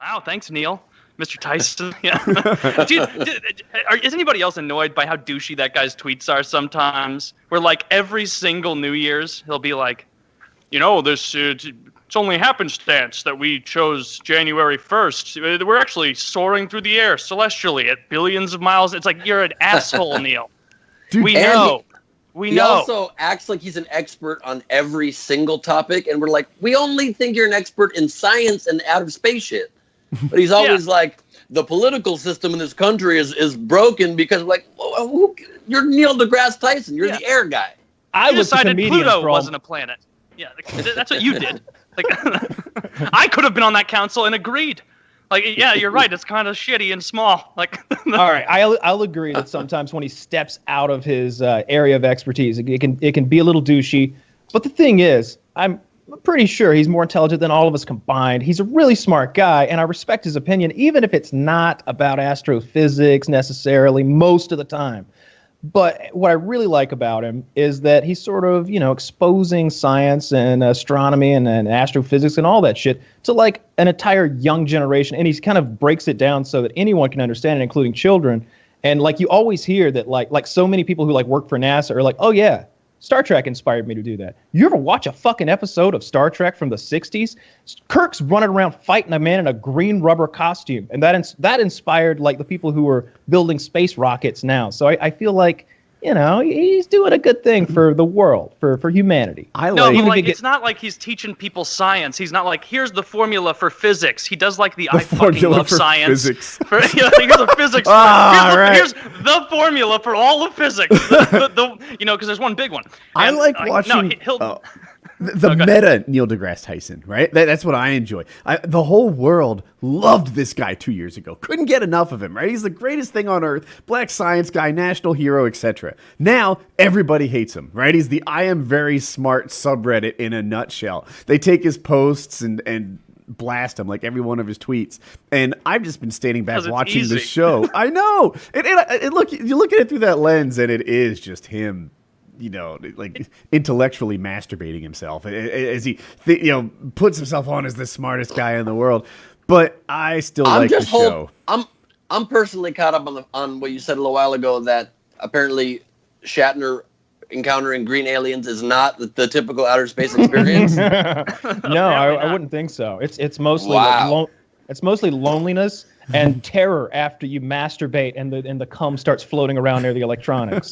Wow, thanks, Neil. Mr. Tyson. Yeah. Is anybody else annoyed by how douchey that guy's tweets are sometimes? Where, like, every single New Year's, he'll be like, it's only happenstance that we chose January 1st. We're actually soaring through the air celestially at billions of miles. It's like, you're an asshole, Neil. Dude, we know. He also acts like he's an expert on every single topic, and we're like, we only think you're an expert in science and outer space shit. But he's always like, the political system in this country is broken because, like, you're Neil deGrasse Tyson. You're the air guy. I decided Pluto wasn't a planet. Yeah, that's what you did. Like, I could have been on that council and agreed. Like, yeah, you're right. It's kind of shitty and small. Like, all right, I'll agree that sometimes when he steps out of his area of expertise, it can be a little douchey. But the thing is, I'm pretty sure he's more intelligent than all of us combined. He's a really smart guy, and I respect his opinion, even if it's not about astrophysics necessarily most of the time. But what I really like about him is that he's sort of, exposing science and astronomy and astrophysics and all that shit to, like, an entire young generation. And he kind of breaks it down so that anyone can understand it, including children. And, like, you always hear that, like so many people who, like, work for NASA are like, oh, yeah, Star Trek inspired me to do that. You ever watch a fucking episode of Star Trek from the 60s? Kirk's running around fighting a man in a green rubber costume. And that inspired, like, the people who are building space rockets now. So I feel like, he's doing a good thing for the world, for humanity. It's not like he's teaching people science. He's not like, here's the formula for physics. He does, like, I fucking love science. Physics. Here's the physics. Here's the formula for all of physics. Because there's one big one. I like watching the meta Neil deGrasse Tyson, right? That's what I enjoy. The whole world loved this guy 2 years ago. Couldn't get enough of him, right? He's the greatest thing on earth. Black science guy, national hero, etc. Now, everybody hates him, right? He's the I am very smart subreddit in a nutshell. They take his posts and blast him, like every one of his tweets. And I've just been standing back watching the show. I know. Look, you look at it through that lens, and it is just him, like intellectually masturbating himself as he puts himself on as the smartest guy in the world. But I still like the show. I'm personally caught up on what you said a little while ago, that apparently Shatner encountering green aliens is not the typical outer space experience. No, I wouldn't think so. It's mostly it's mostly loneliness and terror after you masturbate and the cum starts floating around near the electronics.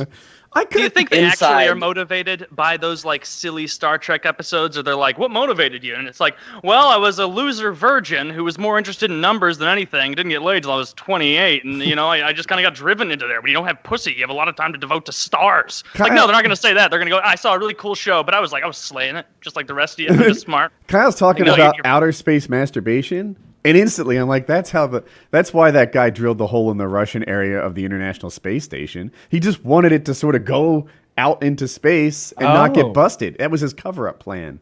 Do you think they actually are motivated by those, like, silly Star Trek episodes? Or they're like, what motivated you? And it's like, well, I was a loser virgin who was more interested in numbers than anything. Didn't get laid till I was 28. And, I just kind of got driven into there. But you don't have pussy. You have a lot of time to devote to stars. Like, no, they're not going to say that. They're going to go, I saw a really cool show. But I was slaying it, just like the rest of you. I'm just smart. Kyle's talking about outer space masturbation. And instantly, I'm like, that's why that guy drilled the hole in the Russian area of the International Space Station. He just wanted it to sort of go out into space and not get busted. That was his cover-up plan.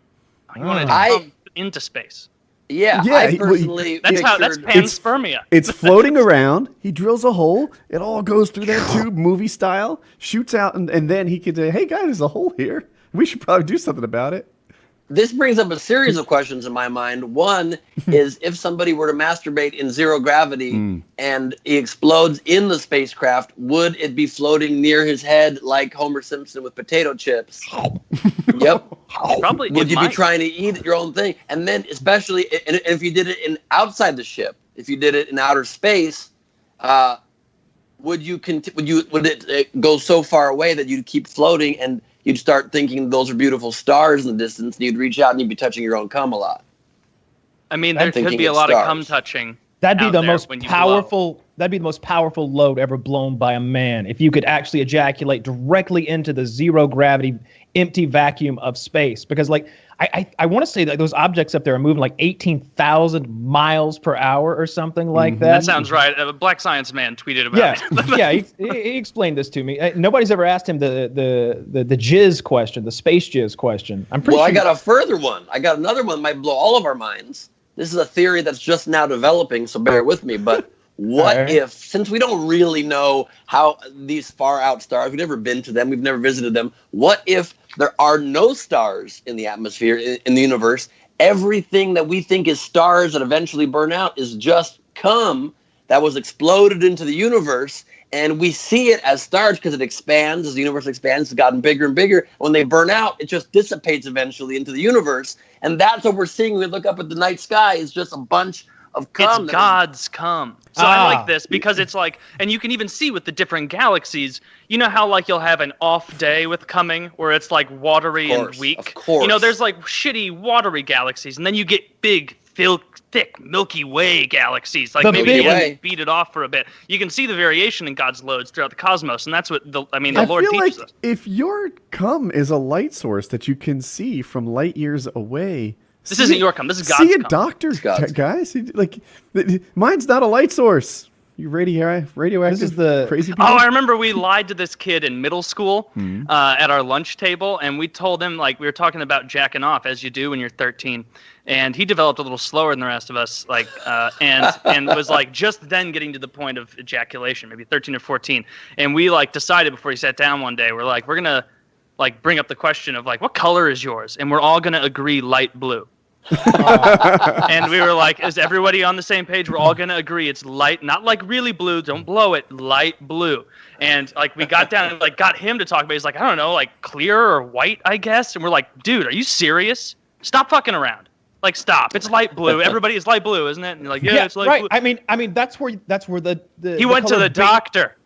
He wanted to come into space. Yeah, I personally that's panspermia. It's floating around. He drills a hole. It all goes through that tube, movie style, shoots out, and then he could say, hey, guys, there's a hole here. We should probably do something about it. This brings up a series of questions in my mind. One is, if somebody were to masturbate in zero gravity and he explodes in the spacecraft, would it be floating near his head like Homer Simpson with potato chips? Yep. Probably. Would you be trying to eat your own thing? And then, especially if you did it outside the ship, if you did it in outer space, would it go so far away that you'd keep floating and you'd start thinking those are beautiful stars in the distance, and you'd reach out and you'd be touching your own cum a lot? I mean, there could be a lot of cum touching. That'd be the most powerful. That'd be the most powerful load ever blown by a man. If you could actually ejaculate directly into the zero gravity, empty vacuum of space, because I want to say that those objects up there are moving like 18,000 miles per hour or something like that. That sounds right. A Black Science Man tweeted about it. Yeah, he explained this to me. Nobody's ever asked him the jizz question, the space jizz question. I'm pretty sure. I got a further one. I got another one that might blow all of our minds. This is a theory that's just now developing, so bear with me. But what if, since we don't really know how these far out stars, we've never been to them, we've never visited them, what if there are no stars in the atmosphere, in the universe, everything that we think is stars that eventually burn out is just cum that was exploded into the universe. And we see it as stars because it expands. As the universe expands, it's gotten bigger and bigger. When they burn out, it just dissipates eventually into the universe. And that's what we're seeing when we look up at the night sky, is just a bunch of cum. It's God's cum. So I like this because it's like, and you can even see with the different galaxies, you know how like you'll have an off day with coming where it's like watery and weak? Of course. You know, there's like shitty watery galaxies, and then you get big, thick Milky Way galaxies. Like maybe they beat it off for a bit. You can see the variation in God's loads throughout the cosmos, and that's what the Lord teaches us. If your cum is a light source that you can see from light years away, this isn't your cum. This is God's cum. See a doctor, guys. Like, mine's not a light source. You radioactive. This is the crazy people. Oh, I remember we lied to this kid in middle school at our lunch table, and we told him, like, we were talking about jacking off, as you do when you're 13. And he developed a little slower than the rest of us, like, and was like just then getting to the point of ejaculation, maybe 13 or 14. And we like decided before he sat down one day, we're like, we're gonna like bring up the question of like, what color is yours? And we're all gonna agree light blue. And we were like, is everybody on the same page? We're all gonna agree it's light, not like really blue, don't blow it, light blue. And like we got down and like got him to talk about it. He's like, I don't know, like clear or white, I guess. And we're like, dude, are you serious? Stop fucking around. Like, stop. It's light blue. Everybody is light blue, isn't it? And you're like, yeah, it's light blue. I mean, that's where the he went to the doctor.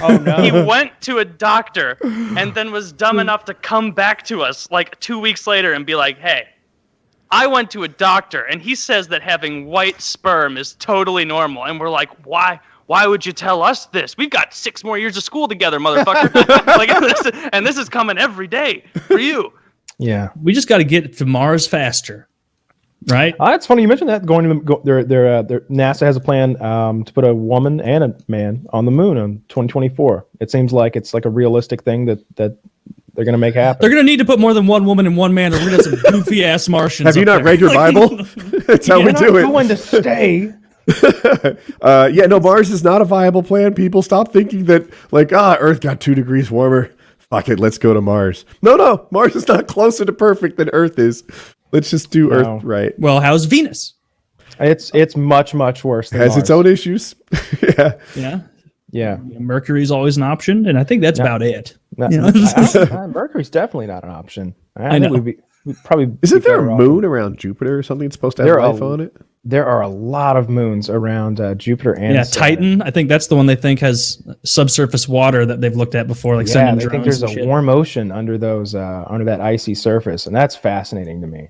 Oh no. He went to a doctor and then was dumb enough to come back to us like 2 weeks later and be like, hey, I went to a doctor and he says that having white sperm is totally normal. And we're like, why? Why would you tell us this? We've got 6 more years of school together, motherfucker. Like, and this is coming every day for you. Yeah, we just got to get to Mars faster. Right. It's funny you mentioned that. NASA has a plan to put a woman and a man on the moon in 2024. It seems like it's like a realistic thing that they're going to make happen. They're going to need to put more than one woman and one man, or we're going to have some goofy ass Martians. Have you not read your Bible? That's how we do it. Going to stay. Mars is not a viable plan. People stop thinking that like, Earth got 2 degrees warmer. Fuck it, let's go to Mars. No, Mars is not closer to perfect than Earth is. Let's just do Earth right. Well, how's Venus? It's much worse than Has Mars. Its own issues. Yeah. Mercury's always an option, and I think that's about it. Mercury's definitely not an option. I know. We'd probably Isn't there a moon around Jupiter or something that's supposed to have life on it? There are a lot of moons around Jupiter and Saturn. Titan. I think that's the one they think has subsurface water that they've looked at before, like sending drones. I think there's a warm ocean under those under that icy surface, and that's fascinating to me.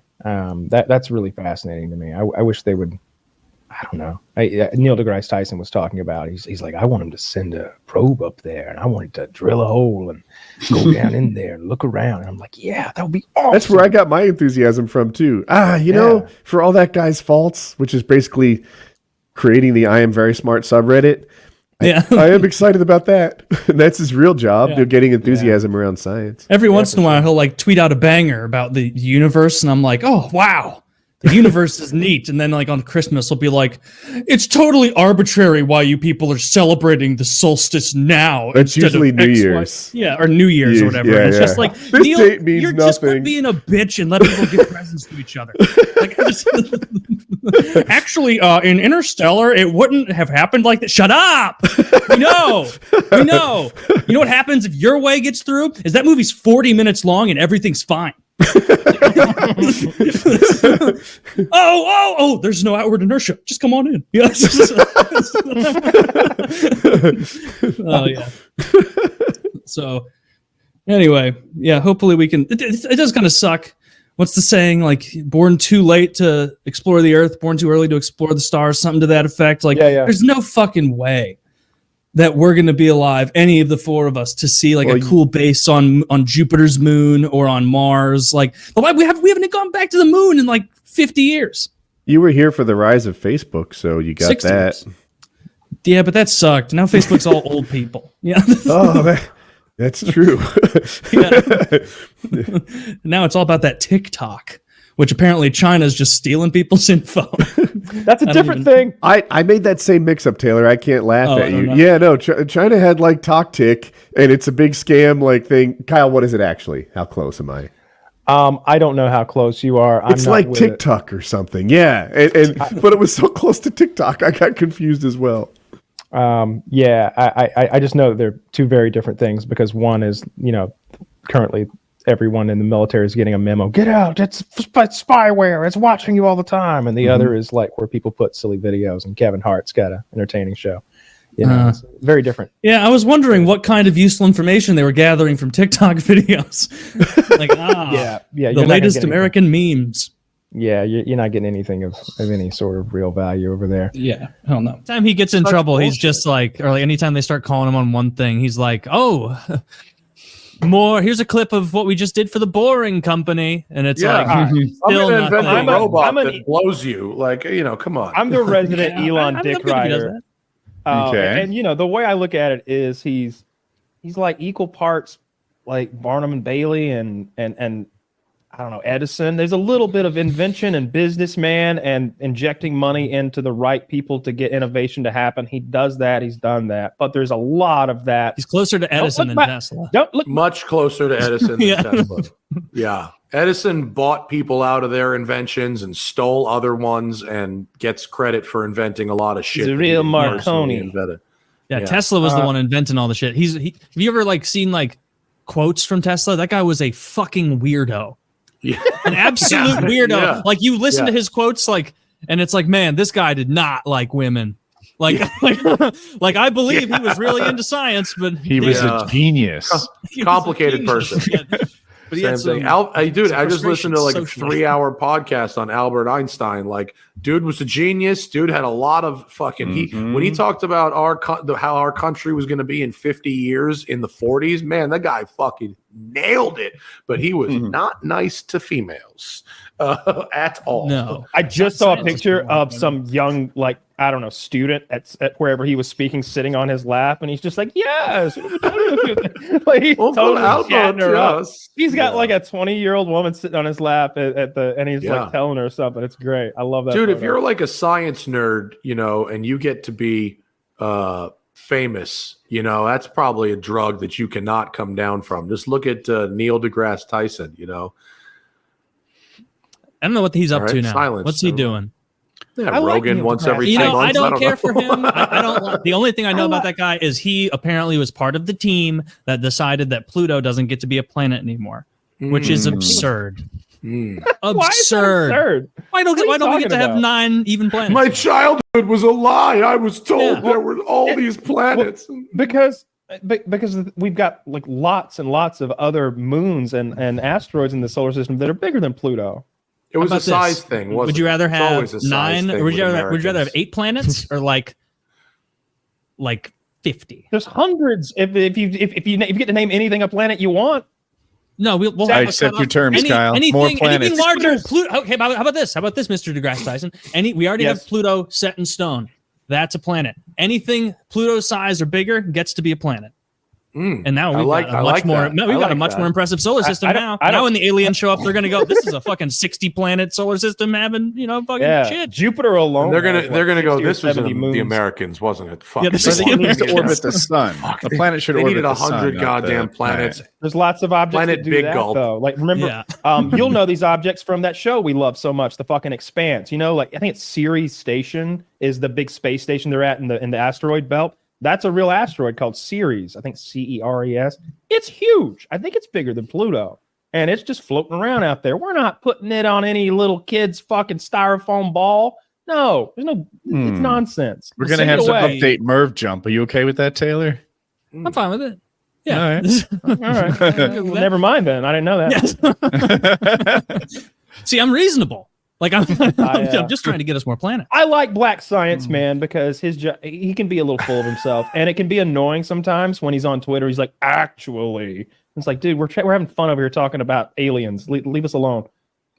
That's really fascinating to me. I wish they would. I don't know. Neil deGrasse Tyson was talking about. He's like, I want him to send a probe up there, and I want it to drill a hole and go down in there and look around. And I'm like, yeah, that would be awesome. That's where I got my enthusiasm from too. Know, for all that guy's faults, which is basically creating the I Am Very Smart subreddit. Yeah, I am excited about that. That's his real job. They're getting enthusiasm around science. Every once in a while, he'll like tweet out a banger about the universe, and I'm like, oh wow. The universe is neat. And then like on Christmas, he'll be like, it's totally arbitrary why you people are celebrating the solstice now. It's usually New Year's. Or New Year's or whatever. Yeah, it's just like, this Neil, date means you're nothing. just quit being a bitch and let people give presents to each other. Like, actually, in Interstellar, it wouldn't have happened like that. Shut up! We know. You know what happens if your way gets through? Is that movie's 40 minutes long and everything's fine. Oh, there's no outward inertia. Just come on in. Yes. Oh yeah. So anyway, hopefully we can. It does kind of suck. What's the saying? Like, born too late to explore the earth, born too early to explore the stars, something to that effect. Like, there's no fucking way that we're going to be alive, any of the 4 of us, to see like a cool base on Jupiter's moon or on Mars. Like, but we haven't gone back to the moon in like 50 years. You were here for the rise of Facebook, so you got that. Years. Yeah, but that sucked. Now Facebook's all old people. Yeah. That's true. Now it's all about that TikTok, which apparently China's just stealing people's info. That's a different thing. I made that same mix-up, Taylor. I can't laugh at you. Yeah, no, China had like TokTik, and it's a big scam like thing. Kyle, what is it actually? How close am I? I don't know how close you are. It's like TikTok or something. Yeah. But it was so close to TikTok, I got confused as well. Yeah, I just know that they're two very different things because one is, currently everyone in the military is getting a memo. Get out. It's spyware. It's watching you all the time. And the other is like where people put silly videos and Kevin Hart's got an entertaining show. It's very different. Yeah, I was wondering what kind of useful information they were gathering from TikTok videos. The latest American memes. Yeah, you're not getting anything of any sort of real value over there. Yeah, hell no. Anytime he gets in trouble, he's just like, or like anytime they start calling him on one thing, he's like, oh, here's a clip of what we just did for the Boring Company. And it's still I'm going to invent a robot that blows you. Like, come on. I'm the resident Elon dick rider. Okay. And the way I look at it is he's like equal parts like Barnum and Bailey and I don't know, Edison. There's a little bit of invention and businessman and injecting money into the right people to get innovation to happen. He does that. He's done that. But there's a lot of that. He's closer to Edison than Tesla. Don't look much closer to Edison than Tesla. Yeah. Edison bought people out of their inventions and stole other ones and gets credit for inventing a lot of shit. He's a real Marconi. Yeah, Tesla was the one inventing all the shit. Have you ever seen quotes from Tesla? That guy was a fucking weirdo. Yeah. An absolute weirdo. Yeah. Like you listen to his quotes, and it's like, man, this guy did not like women. Like I believe he was really into science, but he was a genius. Complicated person. But same thing. I just listened to a 3-hour podcast on Albert Einstein. Dude was a genius. Dude had a lot of fucking. When he talked about how our country was going to be in 50 years in the 40s, man, that guy fucking nailed it. But he was not nice to females at all. No, I just saw a picture of some young student at wherever he was speaking, sitting on his lap, and he's just like, yes. He's totally chatting her up. He's got a 20-year-old woman sitting on his lap and he's telling her something. It's great. I love that. Dude, if you're a science nerd, and you get to be famous, that's probably a drug that you cannot come down from. Just look at Neil deGrasse Tyson, I don't know what he's up to now. Silence. What's he doing? Yeah, Rogan once every 2 months. I don't care for him. I don't. The only thing I know about that guy is he apparently was part of the team that decided that Pluto doesn't get to be a planet anymore, which is absurd. Absurd. Why is that absurd? Why don't we get to have 9 even planets? My childhood was a lie. I was told there were all these planets. Because we've got lots and lots of other moons and asteroids in the solar system that are bigger than Pluto. It was a size thing. Would you rather have 9? Or would you rather have 8 planets or 50? There's hundreds. If you get to name anything a planet you want. No, we'll I accept your terms, Kyle. More planets. Anything larger. Okay, how about this? How about this, Mr. deGrasse Tyson? We already have Pluto set in stone. That's a planet. Anything Pluto's size or bigger gets to be a planet. And now we've got a much more impressive solar system now. Now when the aliens show up, they're going to go, this is a fucking 60-planet solar system having, shit. Jupiter alone. They're gonna go, this was the Americans, wasn't it? Fuck. Yeah, this is needs to orbit the sun. The planet should orbit the sun. They needed 100 goddamn planets. There's lots of objects that do that, though. Remember, you'll know these objects from that show we love so much, The fucking Expanse. I think it's Ceres Station is the big space station they're at in the asteroid belt. That's a real asteroid called Ceres. I think Ceres. It's huge. I think it's bigger than Pluto. And it's just floating around out there. We're not putting it on any little kid's fucking styrofoam ball. No, there's no, it's nonsense. We're going to have some update Merv jump. Are you okay with that, Taylor? I'm fine with it. Yeah. All right. All right. Never mind then. I didn't know that. Yes. See, I'm reasonable. I'm just trying to get us more planets. I like Black Science Man because he can be a little full of himself, and it can be annoying sometimes when he's on Twitter. He's like, actually, it's like, dude, we're having fun over here talking about aliens. Leave us alone.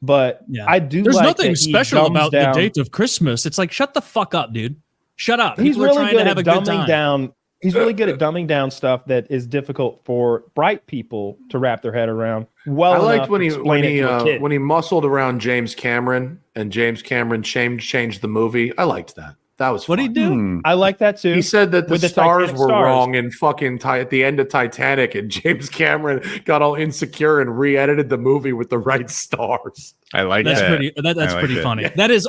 But I do. There's nothing special about the date of Christmas. It's like, shut the fuck up, dude. Shut up. He's really good at dumbing down. He's really good at dumbing down stuff that is difficult for bright people to wrap their head around. I liked when he muscled around James Cameron and James Cameron changed the movie. I liked that. That was what did he do? I like that too. He said that the stars were stars. wrong in fucking at the end of Titanic, and James Cameron got all insecure and re-edited the movie with the right stars. I like that's that. Pretty, that's pretty funny. Yeah. That is,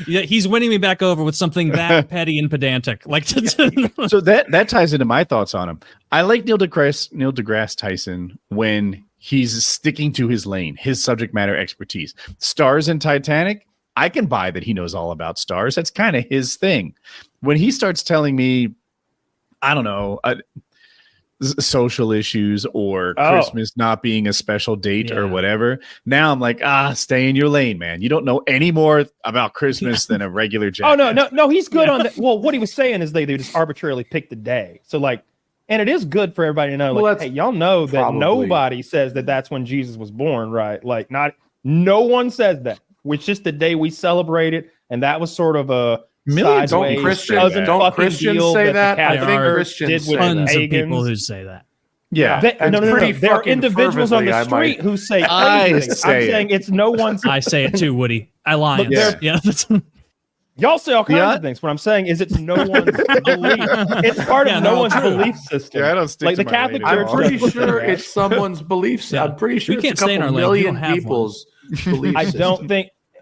he's winning me back over with something that petty and pedantic. Like, so that ties into my thoughts on him. I like Neil deGrasse Tyson when he's sticking to his lane, his subject matter expertise. Stars in Titanic, I can buy that he knows all about stars. That's kind of his thing. When he starts telling me, I don't know, social issues or Christmas not being a special date or whatever, now I'm like, stay in your lane, man. You don't know any more about Christmas than a regular jackass. No, he's good on that. Well, what he was saying is they just arbitrarily picked the day. So like, and it is good for everybody to know, like, hey, y'all know that nobody says that that's when Jesus was born, right? Like, no one says that. It's just the day we celebrate it, and that was sort of a millions. Don't Christians say that? I think Christians say tons of people who say that. Yeah, no. There are individuals on the street who say I'm saying it's no one's. I say it too, Woody. I lie. Y'all say all kinds of things. What I'm saying is it's no one's belief. It's part of no one's belief system. Yeah, I don't stick like to the Catholic Church. I'm pretty sure it's someone's belief system. I'm pretty sure we can't it's a couple million people's belief system.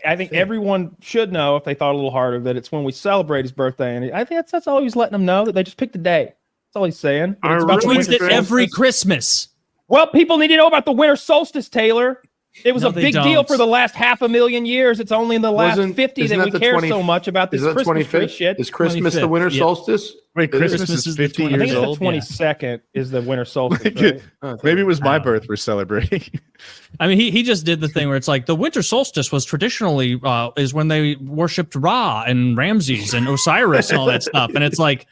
I think everyone should know, if they thought a little harder, that it's when we celebrate his birthday. And I think that's all he's letting them know, that they just picked a day. That's all he's saying. He tweets it every Christmas. Well, people need to know about the winter solstice, Taylor. It was a big deal for the last 500,000 years. It's only in the last 50 that we care so much about this Christmas tree shit. Is Christmas the winter solstice? Wait, Christmas is 50 years old? I think it's the 22nd is the winter solstice, right? Maybe it was my birth we're celebrating. I mean, he just did the thing where it's like the winter solstice was traditionally is when they worshipped Ra and Ramses and Osiris and all that stuff. And it's like,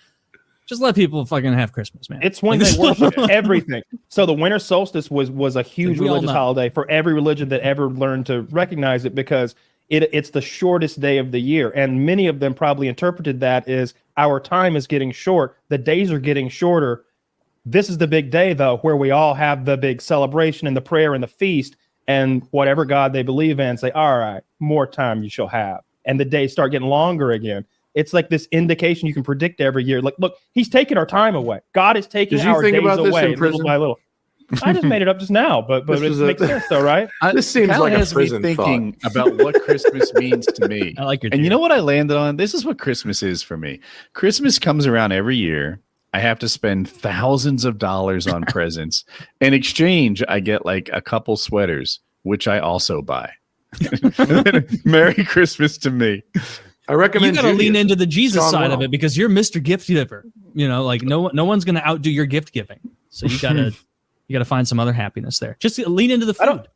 just let people fucking have Christmas, man. It's when they worship everything. So the winter solstice was a huge religious holiday for every religion that ever learned to recognize it, because it's the shortest day of the year. And many of them probably interpreted that as our time is getting short. The days are getting shorter. This is the big day, though, where we all have the big celebration and the prayer and the feast and whatever God they believe in, say, all right, more time you shall have. And the days start getting longer again. It's like this indication you can predict every year. Like, look, he's taking our time away. God is taking our days away little by little. I just made it up just now, but it makes sense, though, right? This seems like a prison thinking about what Christmas means to me. I like your and you know what I landed on? This is what Christmas is for me. Christmas comes around every year. I have to spend thousands of dollars on presents. In exchange, I get like a couple sweaters, which I also buy. Merry Christmas to me. I recommend you got to lean into the Jesus side of it, because you're Mr. Gift Giver. You know, like no one's going to outdo your gift giving. So you gotta find some other happiness there. Just lean into the food.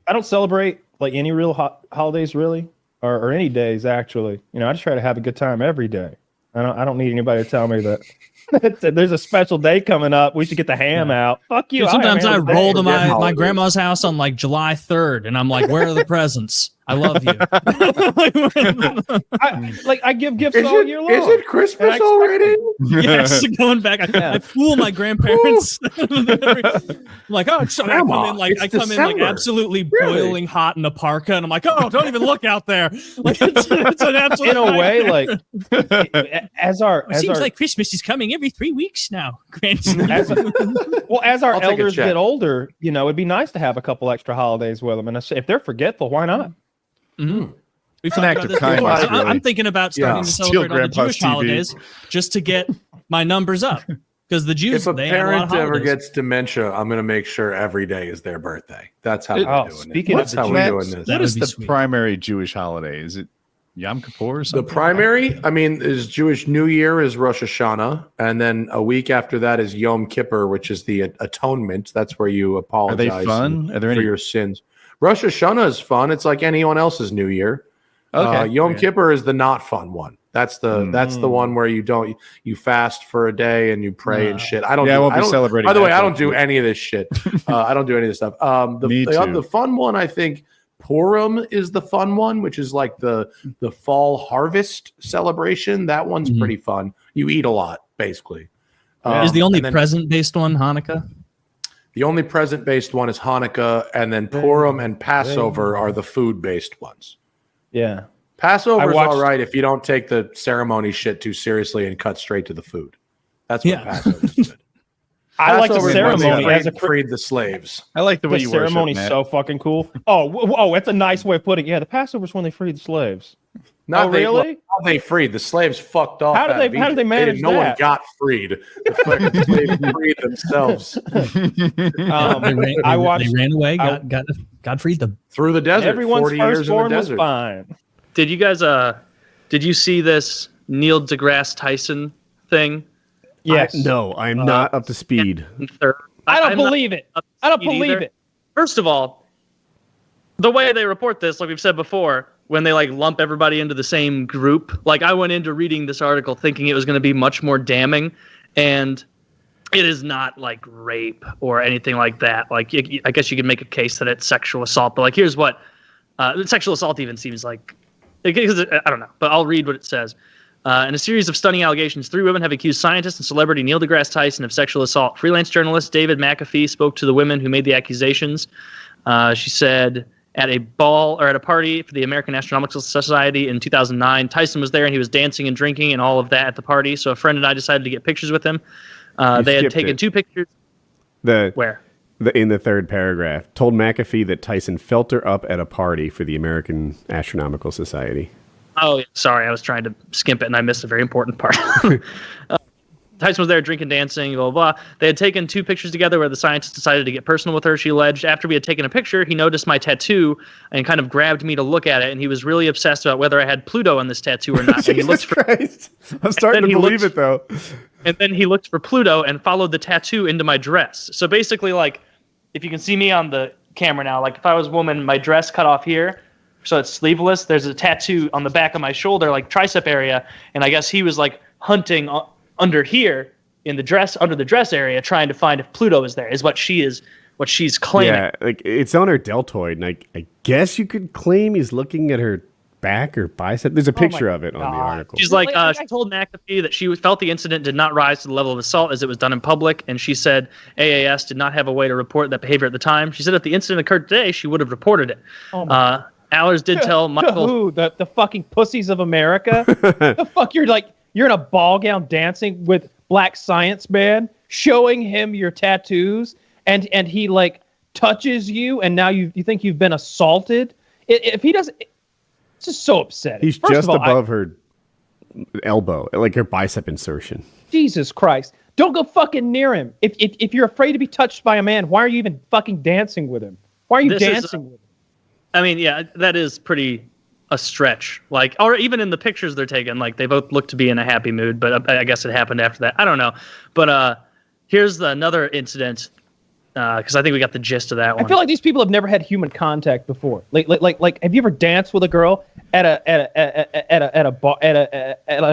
I don't celebrate like any real holidays really, or any days actually. You know, I just try to have a good time every day. I don't need anybody to tell me that there's a special day coming up. We should get the ham out. Fuck you. Sometimes I roll to my grandma's house on like July 3rd, and I'm like, where are the presents? I love you. I give gifts all year long. Is it Christmas already? Yes, going back. I fool my grandparents. I'm like, oh, so I come in like absolutely boiling hot in a parka, and I'm like, oh, don't even look out there. Like it's an absolute. In a way, like it seems like Christmas is coming every 3 weeks now. As our elders get older, you know, it'd be nice to have a couple extra holidays with them, and if they're forgetful, why not? Mm-hmm. We've talked about this before. I'm thinking about starting to celebrate all the Jewish holidays just to get my numbers up, because the Jews. If a parent ever gets dementia, I'm going to make sure every day is their birthday. That's how we're doing it. That's how we're doing this. What is the primary Jewish holiday? Is it Yom Kippur or something? The primary, I mean, is Jewish New Year is Rosh Hashanah, and then a week after that is Yom Kippur, which is the atonement. That's where you apologize. Are they fun? Are there for your sins? Rosh Hashanah is fun. It's like anyone else's New Year. Okay. Yom Kippur is the not fun one. That's the one where you fast for a day and you pray and shit. I won't be celebrating. By the way, I don't do any of this shit. I don't do any of this stuff. The fun one, I think Purim is the fun one, which is like the fall harvest celebration. That one's pretty fun. You eat a lot, basically. Is the only present-based one Hanukkah? The only present-based one is Hanukkah, and then Purim and Passover are the food-based ones. Yeah. Passover's all right if you don't take the ceremony shit too seriously and cut straight to the food. That's what Passover's good. I like the ceremony as a freed the slaves. I like the way you worship. The ceremony's so fucking cool. Oh, it's a nice way of putting it. Yeah, the Passover's when they freed the slaves. Really? How they freed the slaves? Fucked off. How did they manage no one got freed. The fucking slaves freed themselves. They ran away. God freed them through the desert. Everyone's 40 years in the desert. Was fine. Did you guys? Did you see this Neil deGrasse Tyson thing? Yes. No, I'm not up to speed. I don't believe it. I don't believe it. First of all, the way they report this, like we've said before, when they like lump everybody into the same group, like I went into reading this article thinking it was going to be much more damning, and it is not like rape or anything like that. Like I guess you could make a case that it's sexual assault, but like here's what sexual assault even seems like. I don't know, but I'll read what it says. In a series of stunning allegations, 3 women have accused scientist and celebrity Neil deGrasse Tyson of sexual assault. Freelance journalist David McAfee spoke to the women who made the accusations. She said at a party for the American Astronomical Society in 2009, Tyson was there and he was dancing and drinking and all of that at the party. So a friend and I decided to get pictures with him. They had taken 2 pictures. Where? In the third paragraph, told McAfee that Tyson felt her up at a party for the American Astronomical Society. Oh, sorry. I was trying to skimp it, and I missed a very important part. Tyson was there drinking, dancing, blah, blah, blah. They had taken 2 pictures together where the scientist decided to get personal with her, she alleged. After we had taken a picture, he noticed my tattoo and kind of grabbed me to look at it, and he was really obsessed about whether I had Pluto on this tattoo or not. And he looked for, Christ. I'm starting to believe it, though. And then he looked for Pluto and followed the tattoo into my dress. So basically, like, if you can see me on the camera now, like if I was a woman, my dress cut off here, so it's sleeveless. There's a tattoo on the back of my shoulder, like tricep area, and I guess he was like hunting under here in the dress, under the dress area, trying to find if Pluto is there. Is what she's claiming. Yeah, like it's on her deltoid, and I guess you could claim he's looking at her back or bicep. There's a picture of it on the article. She's like, she told McAfee that she felt the incident did not rise to the level of assault as it was done in public, and she said AAS did not have a way to report that behavior at the time. She said if the incident occurred today, she would have reported it. Allers did tell Michael. Who? The fucking pussies of America? The fuck you're in a ball gown dancing with Black Science Man, showing him your tattoos, and he like touches you, and now you think you've been assaulted. If he doesn't, it's just so upsetting. He's just above her elbow, like her bicep insertion. Jesus Christ! Don't go fucking near him. If you're afraid to be touched by a man, why are you even fucking dancing with him? Why are you dancing with him? I mean, yeah, that is pretty a stretch. Like, or even in the pictures they're taking, like they both look to be in a happy mood, but I guess it happened after that. I don't know. But here's another incident, because I think we got the gist of that one. I feel like these people have never had human contact before. Like, have you ever danced with a girl at a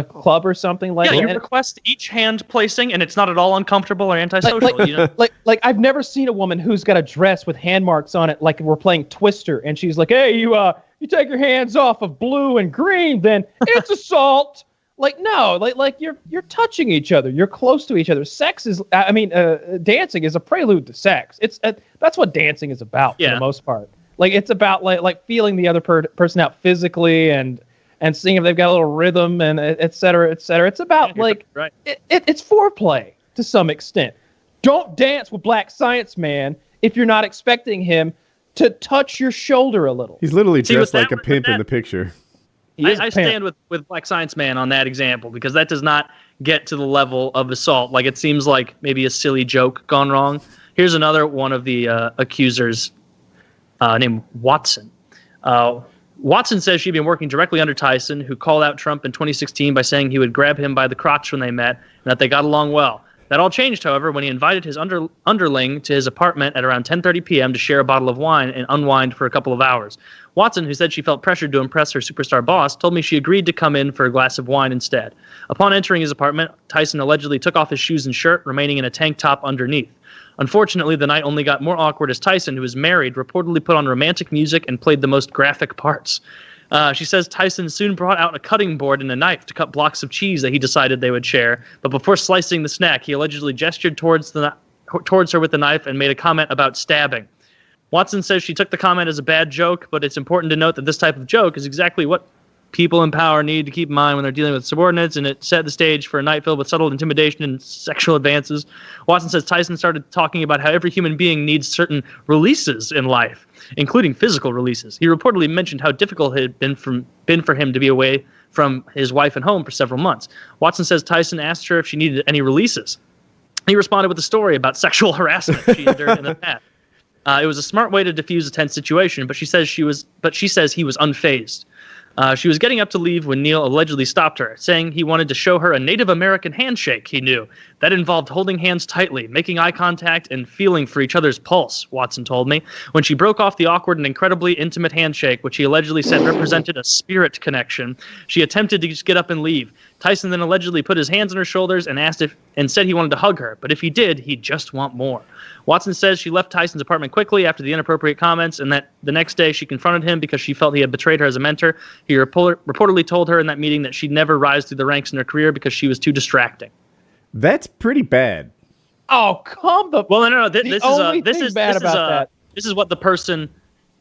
club or something like? Yeah, you request each hand placing, and it's not at all uncomfortable or antisocial. You know? Like I've never seen a woman who's got a dress with hand marks on it, like we're playing Twister, and she's like, "Hey, you take your hands off of blue and green, then it's assault." Like no, like you're touching each other, you're close to each other. Sex is, dancing is a prelude to sex. It's that's what dancing is about for the most part. Like it's about like feeling the other person out physically and seeing if they've got a little rhythm and et cetera, et cetera. It's about it's foreplay to some extent. Don't dance with Black Science Man if you're not expecting him to touch your shoulder a little. He's literally dressed like a pimp in the picture. I stand with Black Science Man on that example because that does not get to the level of assault. Like it seems like maybe a silly joke gone wrong. Here's another one of the accusers named Watson. Watson says she'd been working directly under Tyson, who called out Trump in 2016 by saying he would grab him by the crotch when they met and that they got along well. That all changed, however, when he invited his underling to his apartment at around 10:30 p.m. to share a bottle of wine and unwind for a couple of hours. Watson, who said she felt pressured to impress her superstar boss, told me she agreed to come in for a glass of wine instead. Upon entering his apartment, Tyson allegedly took off his shoes and shirt, remaining in a tank top underneath. Unfortunately, the night only got more awkward as Tyson, who was married, reportedly put on romantic music and played the most graphic parts. She says Tyson soon brought out a cutting board and a knife to cut blocks of cheese that he decided they would share, but before slicing the snack, he allegedly gestured towards her with the knife and made a comment about stabbing. Watson says she took the comment as a bad joke, but it's important to note that this type of joke is exactly what people in power need to keep in mind when they're dealing with subordinates, and it set the stage for a night filled with subtle intimidation and sexual advances. Watson says Tyson started talking about how every human being needs certain releases in life, including physical releases. He reportedly mentioned how difficult it had been for him to be away from his wife and home for several months. Watson says Tyson asked her if she needed any releases. He responded with a story about sexual harassment she endured in the past. It was a smart way to diffuse a tense situation, but she says he was unfazed. She was getting up to leave when Neil allegedly stopped her, saying he wanted to show her a Native American handshake he knew. That involved holding hands tightly, making eye contact, and feeling for each other's pulse, Watson told me. When she broke off the awkward and incredibly intimate handshake, which he allegedly said represented a spirit connection, she attempted to just get up and leave. Tyson then allegedly put his hands on her shoulders and said he wanted to hug her, but if he did, he'd just want more. Watson says she left Tyson's apartment quickly after the inappropriate comments, and that the next day she confronted him because she felt he had betrayed her as a mentor. He reportedly told her in that meeting that she'd never rise through the ranks in her career because she was too distracting. That's pretty bad. Oh, come the. Well, no. This is what the person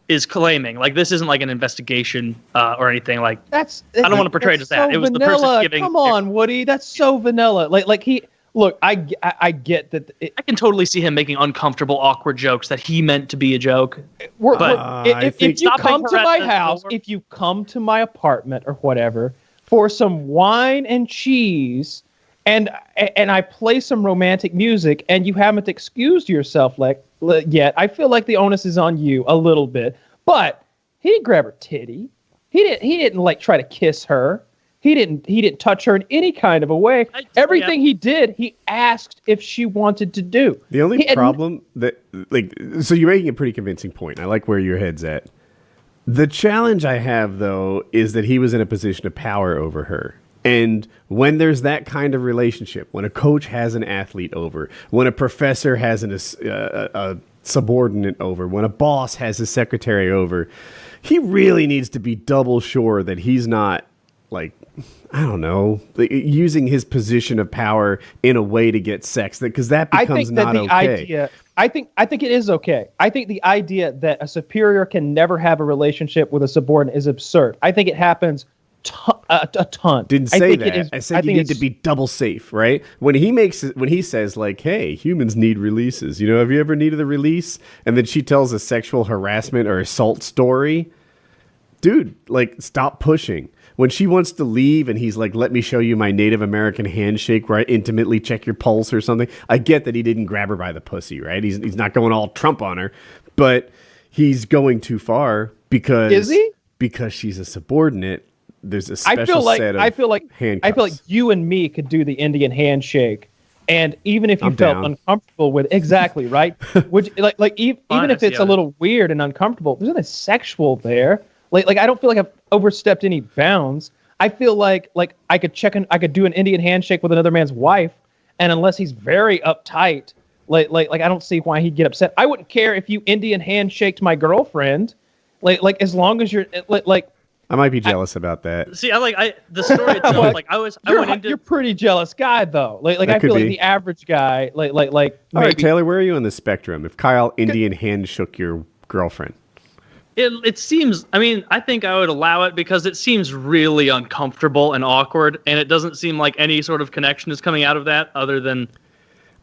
is claiming. Like, this isn't like an investigation or anything. Like, I don't want to portray it as that. So it was vanilla. The person giving. Come on, Woody. That's so vanilla. Like he. Look, I get that. I can totally see him making uncomfortable, awkward jokes that he meant to be a joke. If you come to my house, if you come to my apartment or whatever for some wine and cheese, and I play some romantic music, and you haven't excused yourself yet, I feel like the onus is on you a little bit. But he didn't grab her titty. He didn't like try to kiss her. He didn't touch her in any kind of a way. Everything he did, he asked if she wanted to do. The only problem so you're making a pretty convincing point. I like where your head's at. The challenge I have, though, is that he was in a position of power over her. And when there's that kind of relationship, when a coach has an athlete over, when a professor has a subordinate over, when a boss has a secretary over, he really needs to be double sure that he's not, like, I don't know, using his position of power in a way to get sex, because that becomes not okay. I think it is okay. I think the idea that a superior can never have a relationship with a subordinate is absurd. I think it happens a ton. Didn't say that. I said you need to be double safe, right? When he says like, "Hey, humans need releases." You know, have you ever needed a release? And then she tells a sexual harassment or assault story. Dude, like, stop pushing. When she wants to leave and he's like, let me show you my Native American handshake where I intimately check your pulse or something. I get that he didn't grab her by the pussy, right? He's not going all Trump on her, but he's going too far because... Is he? Because she's a subordinate. There's a special set of handcuffs. I feel like you and me could do the Indian handshake. And even if you felt uncomfortable with exactly, right? Would you, even if it's a little weird and uncomfortable, there's nothing sexual there. Like I don't feel like I've overstepped any bounds. I feel like I could do an Indian handshake with another man's wife, and unless he's very uptight, like I don't see why he'd get upset. I wouldn't care if you Indian handshaked my girlfriend, like as long as you're like. I might be jealous about that. See, the story itself. You're a pretty jealous guy though. I feel like the average guy, All right, Taylor, where are you on the spectrum? If Kyle Indian hand shook your girlfriend. It seems, I mean, I think I would allow it because it seems really uncomfortable and awkward, and it doesn't seem like any sort of connection is coming out of that other than...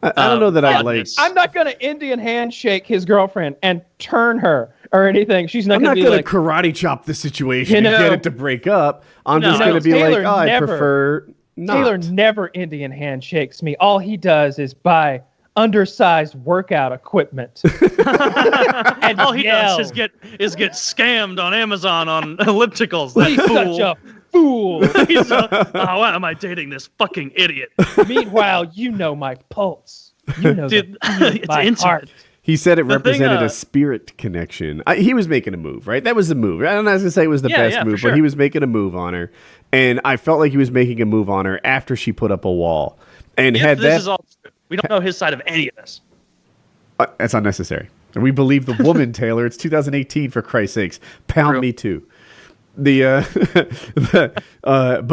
I don't know that I'd like... I'm not going to Indian handshake his girlfriend and turn her or anything. She's not going to be like... I'm not going to karate chop the situation and get it to break up. I'm just going to be Taylor I prefer not. Taylor never Indian handshakes me. All he does is buy undersized workout equipment. And all he does is get scammed on Amazon on ellipticals. He's such a fool. Why am I dating this fucking idiot? Meanwhile, you know my pulse. You know it's my intimate. heart. He said it represented a spirit connection. He was making a move, right? That was the move. I don't know if I was going to say it was the best move, but he was making a move on her. And I felt like he was making a move on her after she put up a wall. And is all true. We don't know his side of any of this. That's unnecessary. And we believe the woman, Taylor. It's 2018, for Christ's sakes. Pound me too. But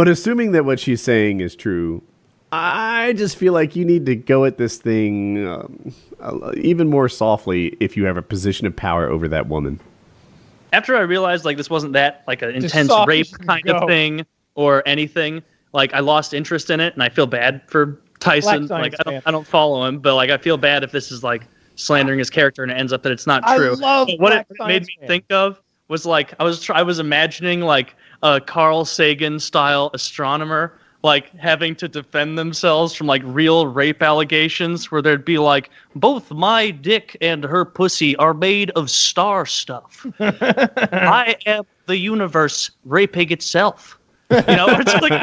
assuming that what she's saying is true, I just feel like you need to go at this thing even more softly if you have a position of power over that woman. after I realized like this wasn't that like an intense rape kind of thing or anything, like I lost interest in it, and I feel bad for Tyson. Like I don't follow him, but like I feel bad if this is like slandering his character and it ends up that it's not true. What it made me think of was like I was imagining like a Carl Sagan style astronomer like having to defend themselves from like real rape allegations, where there'd be like, both my dick and her pussy are made of star stuff. I am the universe raping itself. You know, it's like,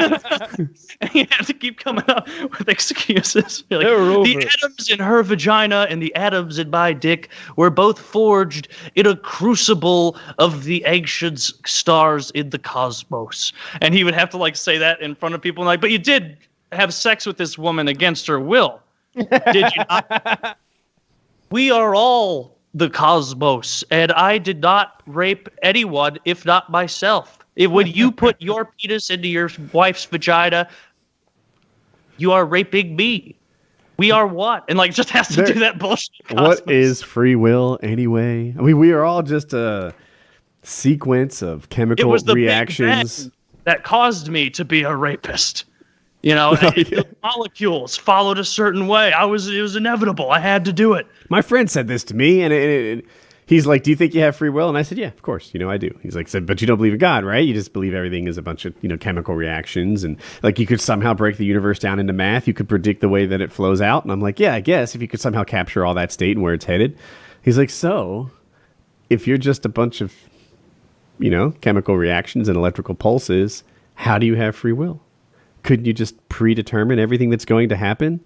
and you have to keep coming up with excuses. Like, the atoms in her vagina and the atoms in my dick were both forged in a crucible of the ancient stars in the cosmos. And he would have to like say that in front of people, and like, but you did have sex with this woman against her will, did you not? We are all the cosmos, and I did not rape anyone, if not myself. When you put your penis into your wife's vagina, you are raping me. We are what? And like just has to do that bullshit. What is free will anyway? I mean, we are all just a sequence of chemical reactions. Big bang that caused me to be a rapist. You know, the molecules followed a certain way. It was inevitable. I had to do it. My friend said this to me, and he's like, do you think you have free will? And I said, yeah, of course. You know, I do. He's like, but you don't believe in God, right? You just believe everything is a bunch of, chemical reactions. And like you could somehow break the universe down into math. You could predict the way that it flows out. And I'm like, yeah, I guess if you could somehow capture all that state and where it's headed. He's like, so if you're just a bunch of, chemical reactions and electrical pulses, how do you have free will? Couldn't you just predetermine everything that's going to happen?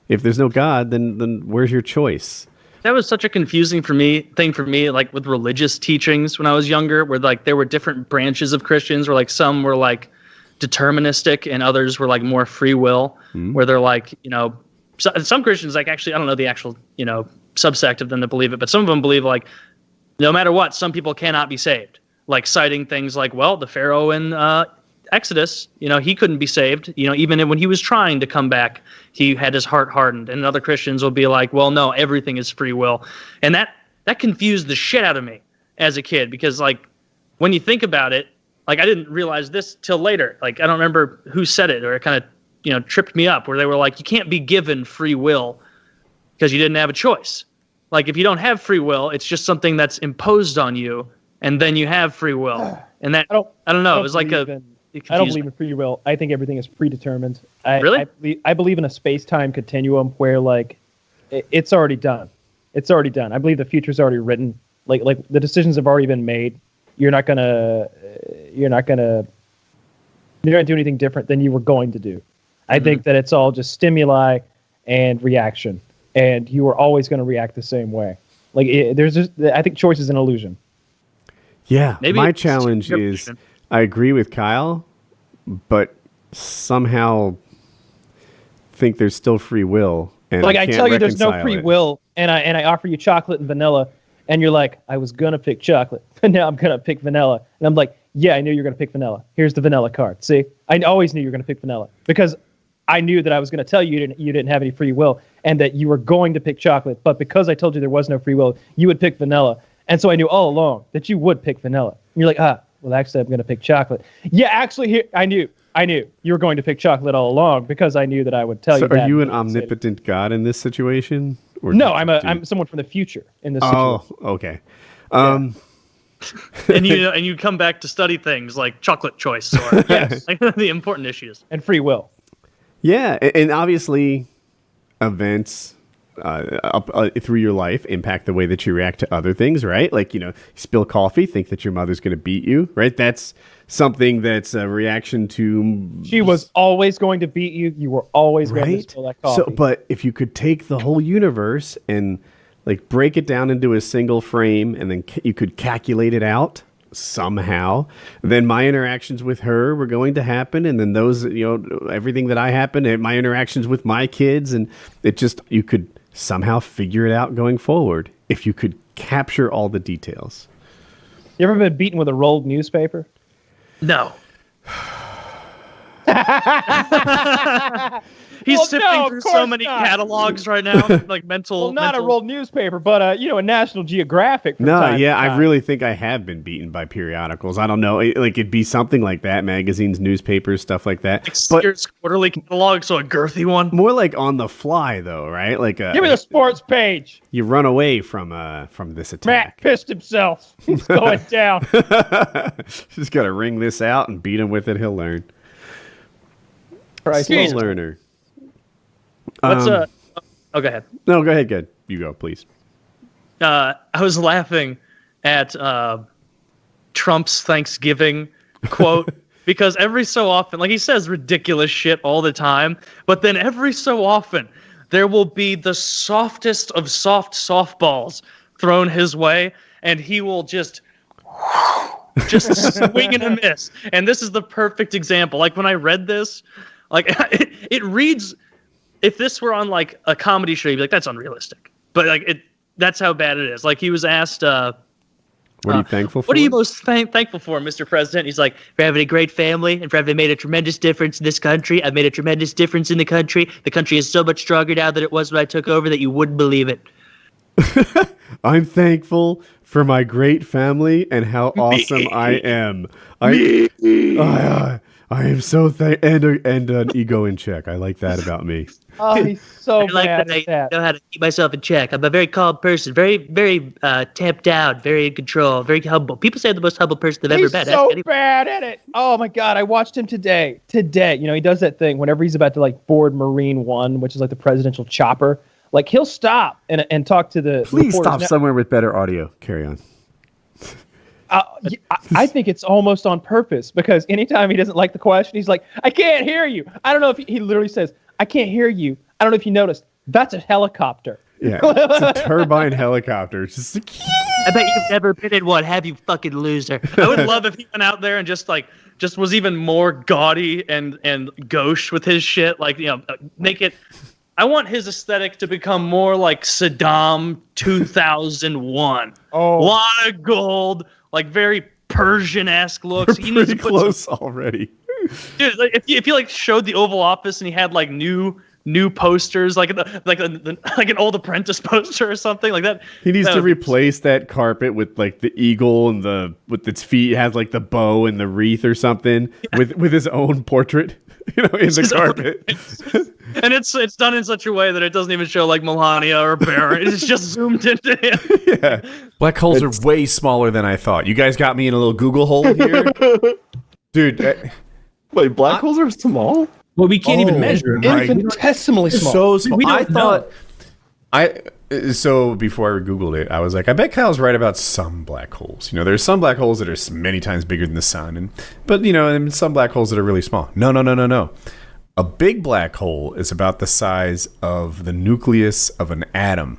If there's no God, then where's your choice? That was such a confusing thing for me, like with religious teachings when I was younger, where like there were different branches of Christians, where like some were like deterministic and others were like more free will, where they're like, some Christians, like actually, I don't know the actual, subsect of them that believe it, but some of them believe like no matter what, some people cannot be saved, like citing things like, well, the Pharaoh in Exodus, he couldn't be saved, even when he was trying to come back, he had his heart hardened. And other Christians will be like, well, no, everything is free will. And that confused the shit out of me as a kid, because like when you think about it, like I didn't realize this till later. Like I don't remember who said it, or it kind of tripped me up, where they were like, you can't be given free will because you didn't have a choice. Like if you don't have free will, it's just something that's imposed on you, and then you have free will. And that I don't know. It was like I don't believe in free will. I think everything is predetermined. Really? I believe in a space-time continuum where like it's already done. It's already done. I believe the future's already written. Like the decisions have already been made. You're not gonna do anything different than you were going to do. I think that it's all just stimuli and reaction, and you are always going to react the same way. Like I think choice is an illusion. Yeah, maybe my challenge is I agree with Kyle, but somehow think there's still free will. And like I tell you, there's no free will, and I offer you chocolate and vanilla, and you're like, I was gonna pick chocolate, but now I'm gonna pick vanilla, and I'm like, yeah, I knew you were gonna pick vanilla. Here's the vanilla card. See, I always knew you were gonna pick vanilla because I knew that I was gonna tell you you didn't have any free will, and that you were going to pick chocolate, but because I told you there was no free will, you would pick vanilla, and so I knew all along that you would pick vanilla. And you're like, well, actually, I'm going to pick chocolate. Yeah, actually, I knew you were going to pick chocolate all along because I knew that I would tell you that. So are you an omnipotent God in this situation? Or no, I'm someone from the future in this situation. Oh, okay. Yeah. and you come back to study things like chocolate choice or like the important issues. And free will. Yeah, and obviously events through your life impact the way that you react to other things, right? Like, you spill coffee, think that your mother's going to beat you, right? That's something that's a reaction to... She was always going to beat you. You were always going to spill that coffee. So, but if you could take the whole universe and like break it down into a single frame, and then you could calculate it out somehow, then my interactions with her were going to happen, and then those, everything that I happened, and my interactions with my kids, and it just, you could somehow figure it out going forward if you could capture all the details. You ever been beaten with a rolled newspaper? No. He's sifting through so many catalogs right now, like mental. Well, not a rolled newspaper, but a National Geographic. I really think I have been beaten by periodicals. I don't know, it'd be something like that, magazines, newspapers, stuff like that. Like Sears quarterly catalog, so a girthy one. More like on the fly, though, right? Like give me the sports page. You run away from this attack. Mac pissed himself. He's going down. Just gotta wring this out and beat him with it. He'll learn. Slow learner. What's oh, go ahead. No, go ahead. Good. You go, please. I was laughing at Trump's Thanksgiving quote because every so often, like he says ridiculous shit all the time, but then every so often there will be the softest of soft softballs thrown his way, and he will just swing and a miss. And this is the perfect example. Like when I read this, like it reads. If this were on like a comedy show, you'd be like, "That's unrealistic." But like that's how bad it is. Like he was asked, "What are you thankful for? What are you most thankful for, Mr. President?" He's like, "For having a great family and for having made a tremendous difference in this country. I've made a tremendous difference in the country. The country is so much stronger now than it was when I took over that you wouldn't believe it." I'm thankful for my great family and how awesome I am. I am so and an ego in check. I like that about me. Oh, he's so bad at that. I know how to keep myself in check. I'm a very calm person, very, very tamped down, very in control, very humble. People say I'm the most humble person they've ever met. He's so bad at it. Oh my God, I watched him today. He does that thing whenever he's about to like board Marine One, which is like the presidential chopper. Like he'll stop and talk to the. Please stop somewhere with better audio. Carry on. I think it's almost on purpose because anytime he doesn't like the question, he's like, "I can't hear you." I don't know if he literally says, "I can't hear you." I don't know if you noticed. That's a helicopter. Yeah, it's a turbine helicopter. It's just like, I bet you've never been in one, have you, fucking loser? I would love if he went out there and just was even more gaudy and gauche with his shit. Like, make it. I want his aesthetic to become more like Saddam 2001. Oh, a lot of gold. Like very Persian-esque looks. We're pretty close already. Dude, like, if you like showed the Oval Office and he had like new posters, like an old Apprentice poster or something like that. He needs to replace that carpet with like the eagle and with its feet. It has like the bow and the wreath or something with his own portrait, in the carpet. And it's done in such a way that it doesn't even show like Melania or Barron. It's just zoomed into him. Yeah. Black holes are way smaller than I thought. You guys got me in a little Google hole here. Dude. Wait, black holes are small? Well, we can't even measure it. Infinitesimally small. So small. We don't know. So before I Googled it, I was like, I bet Kyle's right about some black holes. There's some black holes that are many times bigger than the sun, and some black holes that are really small. No. A big black hole is about the size of the nucleus of an atom.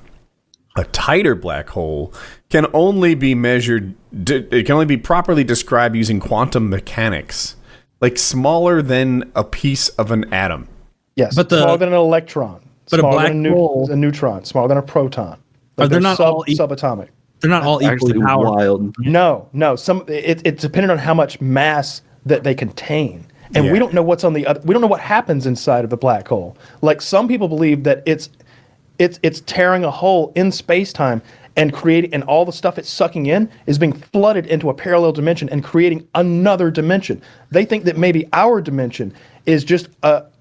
A tighter black hole can only be measured. It can only be properly described using quantum mechanics, like smaller than a piece of an atom. Yes, but smaller than an electron. But smaller a black hole, a neutron, smaller than a proton. Like they're not all subatomic. They're not all equally powerful. Wild. No. It's dependent on how much mass that they contain, and we don't know what's on the other. We don't know what happens inside of the black hole. Like some people believe that it's tearing a hole in space-time and creating, and all the stuff it's sucking in is being flooded into a parallel dimension and creating another dimension. They think that maybe our dimension is just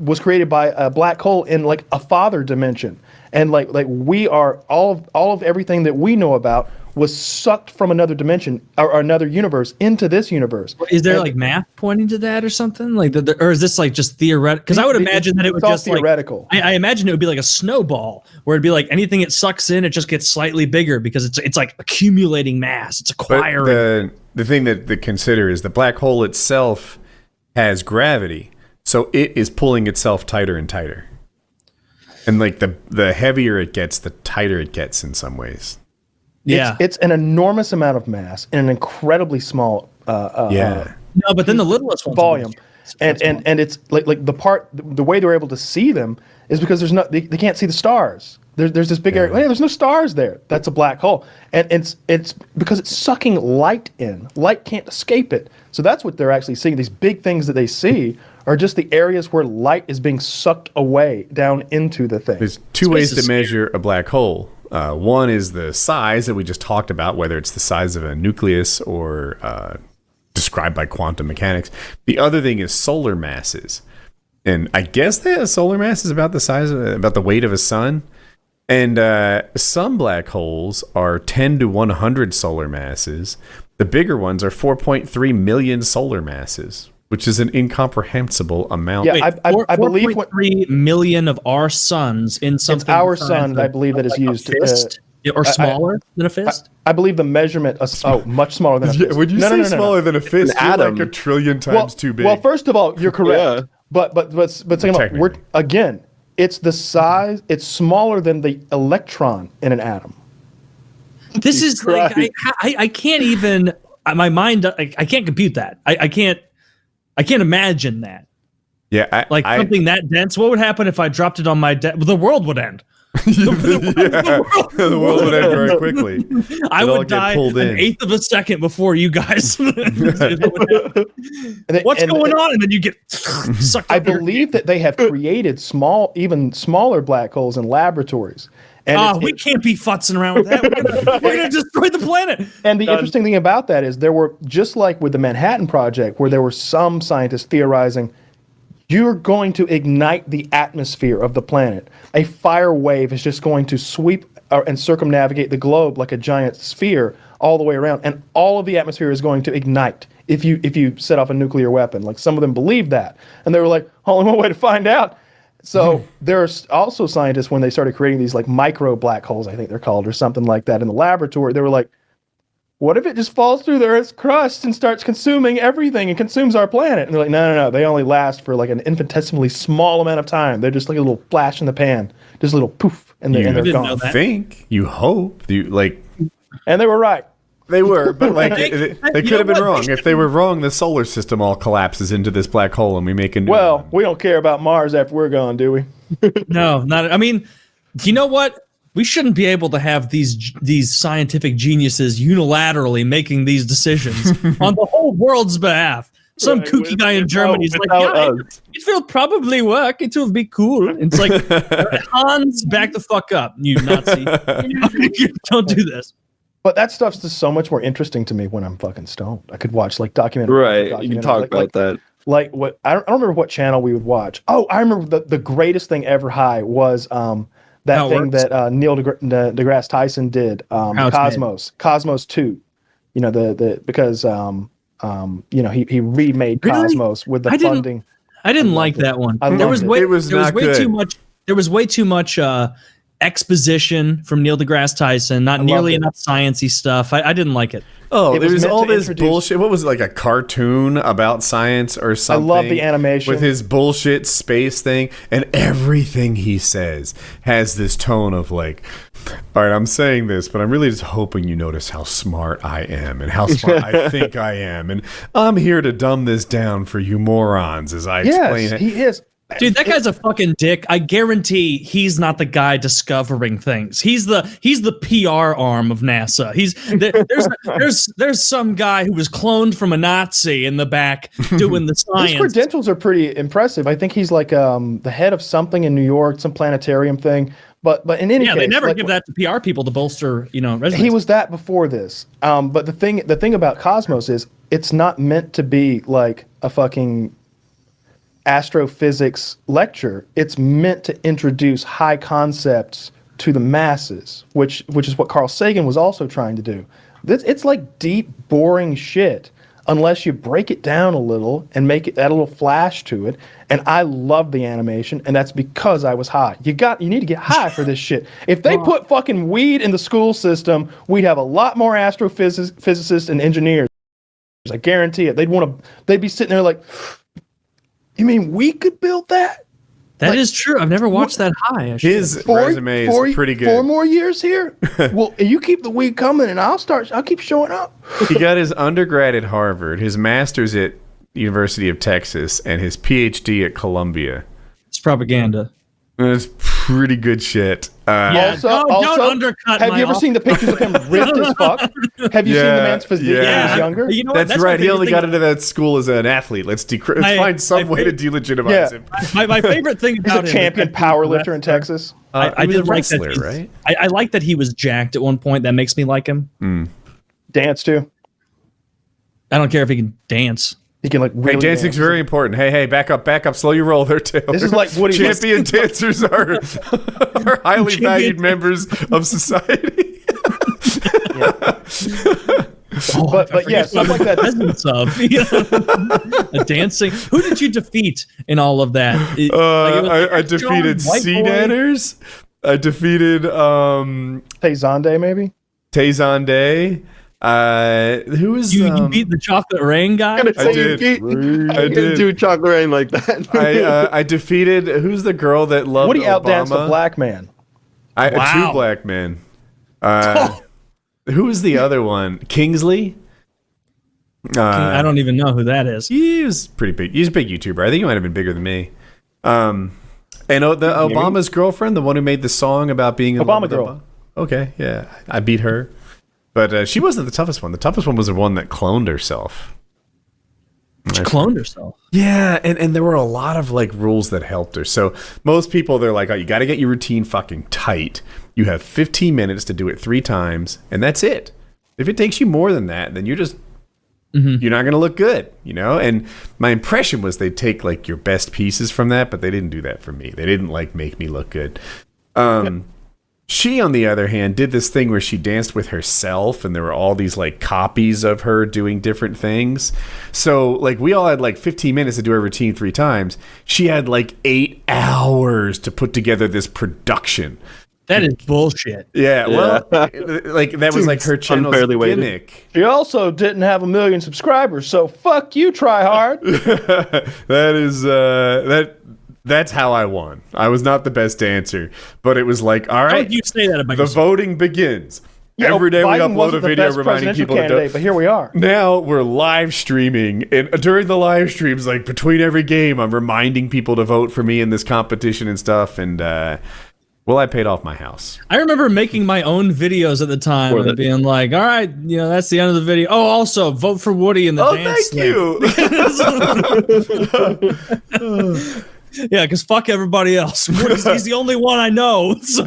was created by a black hole in like a father dimension, and like we are all of everything that we know about was sucked from another dimension or another universe into this universe. Is there like math pointing to that or something like that, or is this like just theoretical? Because I would imagine that it would just theoretical. Like, I imagine it would be like a snowball where it'd be like anything it sucks in, it just gets slightly bigger because it's like accumulating mass. It's acquiring. But the thing to consider is the black hole itself has gravity, so it is pulling itself tighter and tighter. And like the heavier it gets, the tighter it gets in some ways. Yeah, it's an enormous amount of mass in an incredibly small no, but then the littlest one's volume. and it's like the way they're able to see them is because they can't see the stars. There's this big area. Hey, there's no stars there. That's a black hole, and it's because it's sucking light in. Light can't escape it. So that's what they're actually seeing. These big things that they see are just the areas where light is being sucked away down into the thing. There's two ways to measure a black hole. One is the size that we just talked about, whether it's the size of a nucleus or described by quantum mechanics. The other thing is solar masses, and I guess that solar mass is about the weight of a sun. And some black holes are 10 to 100 solar masses. The bigger ones are 4.3 million solar masses, which is an incomprehensible amount. Yeah, I believe 4.3 million of our suns in something. It's our sun, I believe, that is used or smaller than a fist. I believe the measurement. Much smaller than a fist. Would you say smaller than a fist? You're like a trillion times too big. Well, first of all, you're correct. But second of all, again. It's the size. It's smaller than the electron in an atom. This is like I can't even. My mind. I can't compute that. I can't imagine that. Yeah, something that dense. What would happen if I dropped it on my desk? The world would end. The world would end very quickly. I would die an eighth of a second before you guys. What's going on? And then you get sucked. I believe that they have created even smaller black holes in laboratories. And we can't be futzing around with that. We're going to destroy the planet. And the interesting thing about that is there were, just like with the Manhattan Project, where there were some scientists theorizing, you're going to ignite the atmosphere of the planet. A fire wave is just going to sweep and circumnavigate the globe like a giant sphere all the way around, and all of the atmosphere is going to ignite if you set off a nuclear weapon. Like, some of them believed that, and they were like, only one way to find out. So there's also scientists, when they started creating these like micro black holes, I think they're called, or something like that in the laboratory, they were like, what if it just falls through the Earth's crust and starts consuming everything and consumes our planet? And they're like, no. They only last for like an infinitesimally small amount of time. They're just like a little flash in the pan, just a little poof, and they're gone. You hope, and they were right. They were, but like they could have been wrong. If they were wrong, the solar system all collapses into this black hole, and we make a new one. We don't care about Mars after we're gone, do we? No, not. I mean, you know what? We shouldn't be able to have these scientific geniuses unilaterally making these decisions on the whole world's behalf. Some kooky guy in Germany is like, it will probably work. It will be cool. And it's like, Hans, back the fuck up, you Nazi. Don't do this. But that stuff's just so much more interesting to me when I'm fucking stoned. I could watch like documentaries. Right, you can talk about that. Like what? I don't remember what channel we would watch. Oh, I remember the greatest thing ever high was that thing that Neil deGrasse Tyson did, Cosmos 2. You know because he remade Cosmos with the funding. I didn't like that one. There was way too much exposition from Neil deGrasse Tyson, not nearly enough sciencey stuff. I didn't like it. Oh, there was all this bullshit. What was it, like a cartoon about science or something? I love the animation. With his bullshit space thing. And everything he says has this tone of like, all right, I'm saying this, but I'm really just hoping you notice how smart I am and how smart I think I am. And I'm here to dumb this down for you morons as I explain it. He is. Dude, that guy's a fucking dick. I guarantee he's not the guy discovering things. He's the PR arm of NASA. There's some guy who was cloned from a Nazi in the back doing the science. His credentials are pretty impressive. I think he's like the head of something in New York, some planetarium thing. But in any case, they never give that to PR people to bolster, residency. He was that before this. But the thing about Cosmos is it's not meant to be like a fucking astrophysics lecture. It's meant to introduce high concepts to the masses, which is what Carl Sagan was also trying to do. It's like deep, boring shit unless you break it down a little and make it add a little flash to it. And I love the animation, and that's because I was high. You need to get high for this shit. If they put fucking weed in the school system, we'd have a lot more astrophysicists and engineers. I guarantee it. They'd be sitting there like, you mean we could build that? That is true. I've never watched that high. His resume is pretty good. 4 more years here? Well, you keep the weed coming and I'll keep showing up. He got his undergrad at Harvard, his master's at University of Texas and his PhD at Columbia. It's propaganda. It's pretty good shit. Also, don't undercut. Have you ever seen the pictures of him ripped as fuck? Have you seen the man's physique when he was younger? You know what? That's right. He only got into that school as an athlete. Let's find some way to delegitimize him. My favorite thing about He's a champion powerlifter in Texas. I did like wrestler, that. Right? I like that he was jacked at one point. That makes me like him. Dance too. I don't care if he can dance. He can really dancing's very important. Hey, back up, slow your roll there, Taylor. This is like Woody. Champion dancers are highly valued members of society. But yeah, stuff like that. A dancing. Who did you defeat in all of that? I defeated Seedanners. I defeated Tayzonde, maybe. Tayzonde. Who was you beat the chocolate rain guy? I did do chocolate rain like that. I defeated who's the girl that loved Woody Obama? outdanced a black man. Two black men. Who was the other one? Kingsley. I don't even know who that is. He was pretty big. He's a big YouTuber. I think he might have been bigger than me. And Obama's girlfriend, the one who made the song about being in Obama love with girl. Obama. Okay, yeah, I beat her. But she wasn't the toughest one. The toughest one was the one that cloned herself. She cloned herself. Yeah, and there were a lot of rules that helped her. So most people, they're like, oh, you got to get your routine fucking tight. You have 15 minutes to do it 3 times, and that's it. If it takes you more than that, then you're just you're not going to look good, And my impression was they'd take your best pieces from that, but they didn't do that for me. They didn't make me look good. She, on the other hand, did this thing where she danced with herself, and there were all these copies of her doing different things. So we all had 15 minutes to do our routine 3 times. She had 8 hours to put together this production. That is bullshit. Yeah, well, that was her channel's gimmick. She also didn't have 1 million subscribers, so fuck you, try hard. That is That's how I won. I was not the best dancer, but it was all right. How would you say that about the yourself? voting begins. Every day Biden we upload a video reminding people to do. But here we are. Now we're live streaming, and during the live streams, between every game, I'm reminding people to vote for me in this competition and stuff. And I paid off my house. I remember making my own videos at the time and being like, all right, that's the end of the video. Oh, also vote for Woody in the dance. Thank you. Yeah, because fuck everybody else. He's the only one I know. So.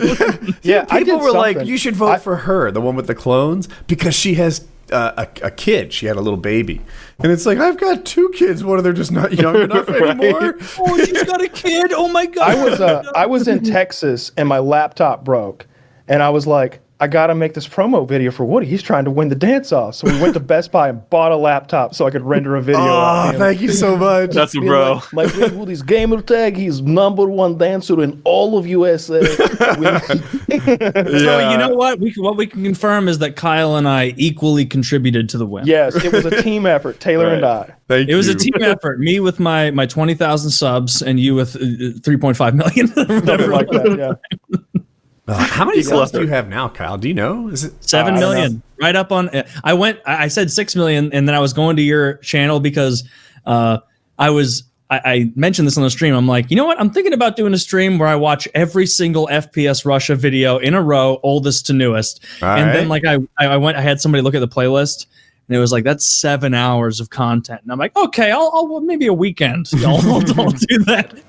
Yeah, people were like, you should vote for her, the one with the clones, because she has a kid. She had a little baby. And it's I've got 2 kids. What, are they just not young enough anymore? Oh, she's got a kid. Oh, my God. I was in Texas, and my laptop broke. And I was like, I got to make this promo video for Woody. He's trying to win the dance-off. So we went to Best Buy and bought a laptop so I could render a video. Oh, thank you so much. That's a bro. Woody's gamer tag. He's #1 dancer in all of USA. So you know what? What we can confirm is that Kyle and I equally contributed to the win. Yes, it was a team effort, Taylor and I. Thank you. It was a team effort. Me with my 20,000 subs and you with 3.5 million. Something like that, yeah. How many subs do you have now, Kyle? Do you know? Is it 7 million? Right up on. I said 6 million, and then I was going to your channel because I mentioned this on the stream. I'm like, you know what? I'm thinking about doing a stream where I watch every single FPS Russia video in a row, oldest to newest. Then I had somebody look at the playlist. And it was that's 7 hours of content. And I'm like, okay, I'll maybe a weekend. I'll do that.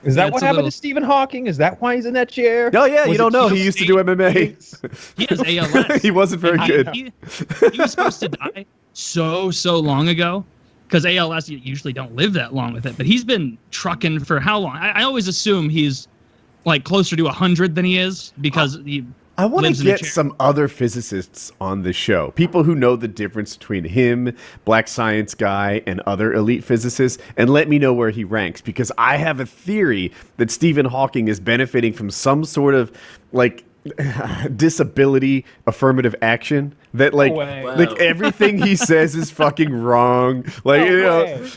Is that what happened to Stephen Hawking? Is that why he's in that chair? Oh, yeah, you don't know. He used to do MMA. He has ALS. He wasn't very good. He was supposed to die so long ago because ALS, you usually don't live that long with it. But he's been trucking for how long? I always assume he's closer to 100 than he is because he I want to get some other physicists on the show. People who know the difference between him, Black Science Guy, and other elite physicists, and let me know where he ranks. Because I have a theory that Stephen Hawking is benefiting from some sort of disability affirmative action that like everything he says is fucking wrong. Like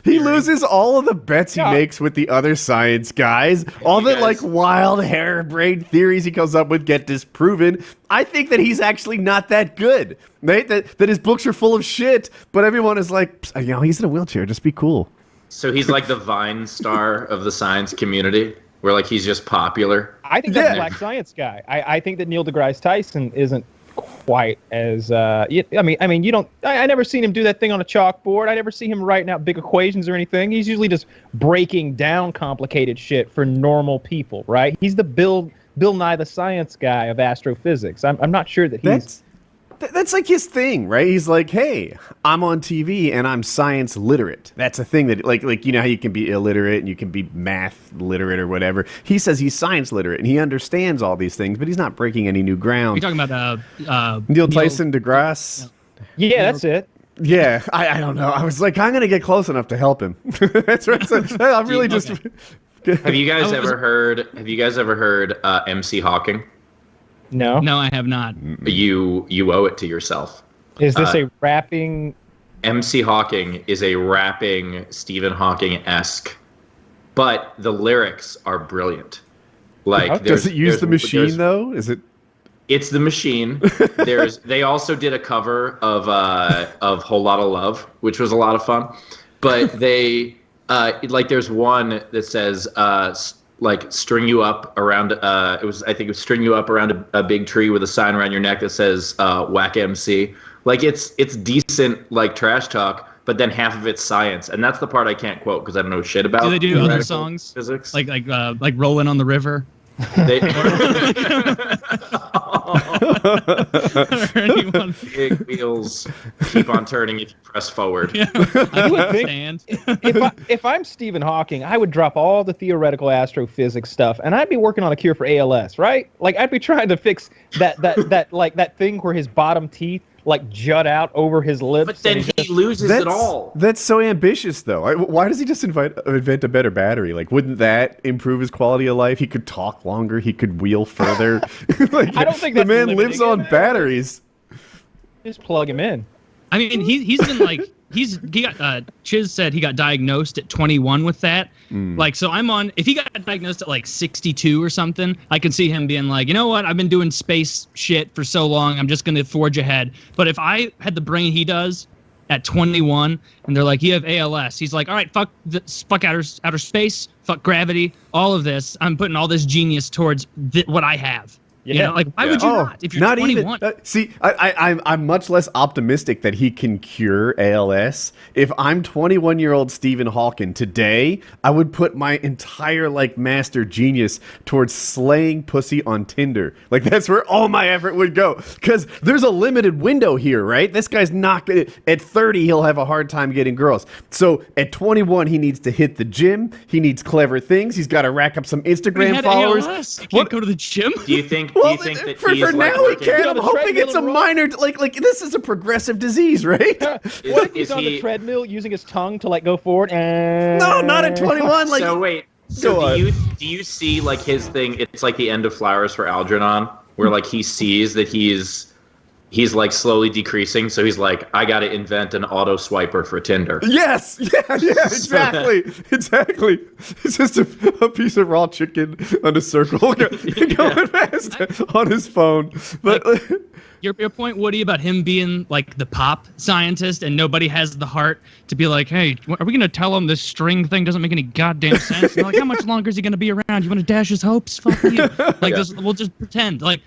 he loses all of the bets he makes with the other science guys. All the like wild harebrained theories he comes up with get disproven. I think that he's actually not that good. Right? That his books are full of shit, but everyone is like, he's in a wheelchair. Just be cool. So he's like the Vine star of the science community, where like he's just popular. I think that's a black science guy. I think that Neil deGrasse Tyson isn't quite as. I mean, you don't. I never seen him do that thing on a chalkboard. I never see him writing out big equations or anything. He's usually just breaking down complicated shit for normal people, right? He's the Bill Nye the Science Guy of astrophysics. I'm not sure that he's. That's like his thing, right? He's like, hey, I'm on TV and I'm science literate. That's a thing that, like you know how you can be illiterate and you can be math literate or whatever. He says he's science literate and he understands all these things, but he's not breaking any new ground. You're talking about Neil Tyson deGrasse? Yeah, that's it. Yeah, I don't know. I was like, I'm going to get close enough to help him. That's right. So, I'm really just... Have you guys ever heard MC Hawking? No, I have not. You owe it to yourself. Is this a rapping? MC Hawking is a rapping Stephen Hawking-esque, but the lyrics are brilliant. Like, does it use the machine though? Is it? It's the machine. They also did a cover of Whole Lotta Love, which was a lot of fun. But they there's one that says string you up around string you up around a big tree with a sign around your neck that says whack MC. Like it's decent like trash talk, but then half of it's science, and that's the part I can't quote because I don't know shit about. Do they do other songs? Physics? Like Rolling on the River? Big wheels keep on turning if you press forward. Yeah, I would think if I'm Stephen Hawking, I would drop all the theoretical astrophysics stuff, and I'd be working on a cure for ALS, right? Like I'd be trying to fix that thing where his bottom teeth like jut out over his lips. But then he loses it all. That's so ambitious, though. Why does he just invent a better battery? Like, wouldn't that improve his quality of life? He could talk longer. He could wheel further. Like, I don't think the man lives on batteries. Just plug him in. I mean, he's been like Chiz said he got diagnosed at 21 with that. Like, so if he got diagnosed at like 62 or something, I can see him being like, you know what? I've been doing space shit for so long. I'm just going to forge ahead. But if I had the brain he does at 21 and they're like, you have ALS. He's like, all right, fuck outer space, fuck gravity, all of this. I'm putting all this genius towards what I have. Yeah. You know, like why would you not? If you're not 21, see, I'm much less optimistic that he can cure ALS. If I'm 21-year-old Stephen Hawking today, I would put my entire like master genius towards slaying pussy on Tinder. Like that's where all my effort would go. Because there's a limited window here, right? This guy's not gonna. At 30, he'll have a hard time getting girls. So at 21, he needs to hit the gym. He needs clever things. He's got to rack up some Instagram followers. ALS. You can't go to the gym. Do you think? Well, do you think that for now he can. I'm hoping it's a minor, like this is a progressive disease, right? What if he's on the treadmill using his tongue to like go forward? No, not at 21. Like, so wait. So do you see like his thing? It's like the end of Flowers for Algernon, where like he sees that he's like slowly decreasing, so he's like, I got to invent an auto swiper for Tinder. Yes, yeah, exactly. It's just a piece of raw chicken on a circle going fast on his phone. But like, your point, Woody, about him being like the pop scientist and nobody has the heart to be like, hey, are we going to tell him this string thing doesn't make any goddamn sense? And they're like, how much longer is he going to be around? You want to dash his hopes? Fuck you. Like, we'll just pretend. Like,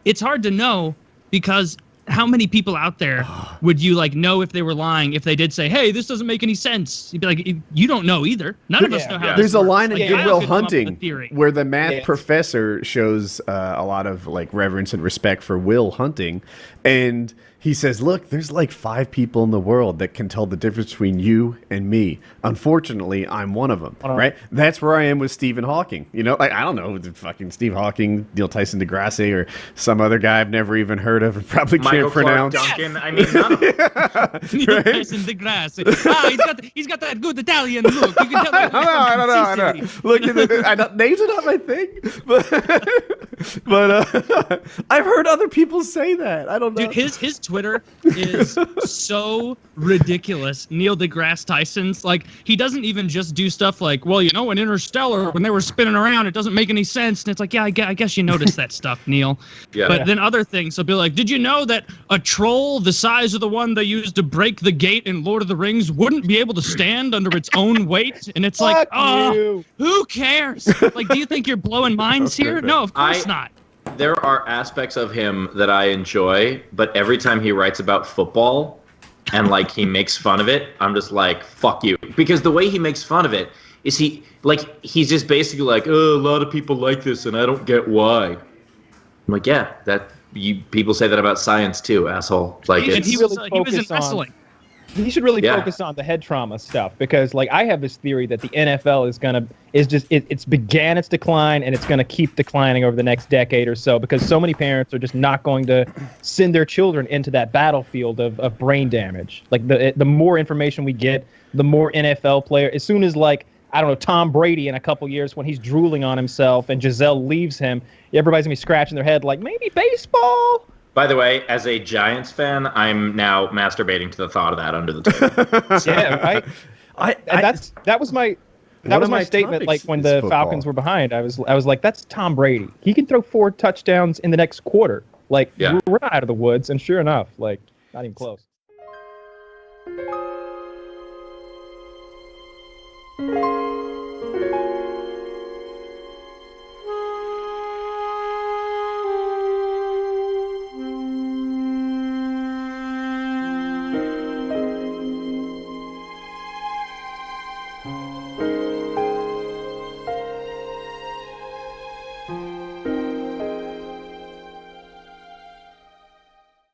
it's hard to know. Because how many people out there would you like know if they were lying if they did say, hey, this doesn't make any sense? You'd be like, you don't know either. None of us know how There's this a line works. in Good Will Hunting where the math professor shows a lot of like reverence and respect for Will Hunting. And he says, look, there's like 5 people in the world that can tell the difference between you and me. Unfortunately, I'm one of them, right? That's where I am with Stephen Hawking. You know, like, I don't know, fucking Steve Hawking, Neil Tyson deGrasse, or some other guy I've never even heard of and probably Michael can't pronounce. Clark Duncan. I mean, none of them. Neil Tyson deGrasse. He's got that good Italian look. You can tell I know. Look, names are not my thing, but I've heard other people say that. I don't know. Dude, his Twitter is so ridiculous. Neil deGrasse Tyson's like, he doesn't even just do stuff like, well, in Interstellar, when they were spinning around, it doesn't make any sense. And it's like, yeah, I guess you noticed that stuff, Neil. Yeah. But then other things, he'll be like, did you know that a troll the size of the one they used to break the gate in Lord of the Rings wouldn't be able to stand under its own weight? And it's like, who cares? Like, do you think you're blowing minds here? No, of course not. There are aspects of him that I enjoy, but every time he writes about football and like he makes fun of it, I'm just like, fuck you. Because the way he makes fun of it is he's just basically like, oh, a lot of people like this and I don't get why. I'm like, yeah, people say that about science too, asshole. Like he was in wrestling. He should really focus on the head trauma stuff, because like I have this theory that the NFL it's began its decline and it's gonna keep declining over the next decade or so, because so many parents are just not going to send their children into that battlefield of brain damage. Like the more information we get, the more NFL player. As soon as Tom Brady in a couple years, when he's drooling on himself and Giselle leaves him, everybody's gonna be scratching their head like, maybe baseball. By the way, as a Giants fan, I'm now masturbating to the thought of that under the table. Yeah, that was my statement. Like when the Falcons were behind, I was like, that's Tom Brady. He can throw 4 touchdowns in the next quarter. Like we're not out of the woods, and sure enough, like not even close.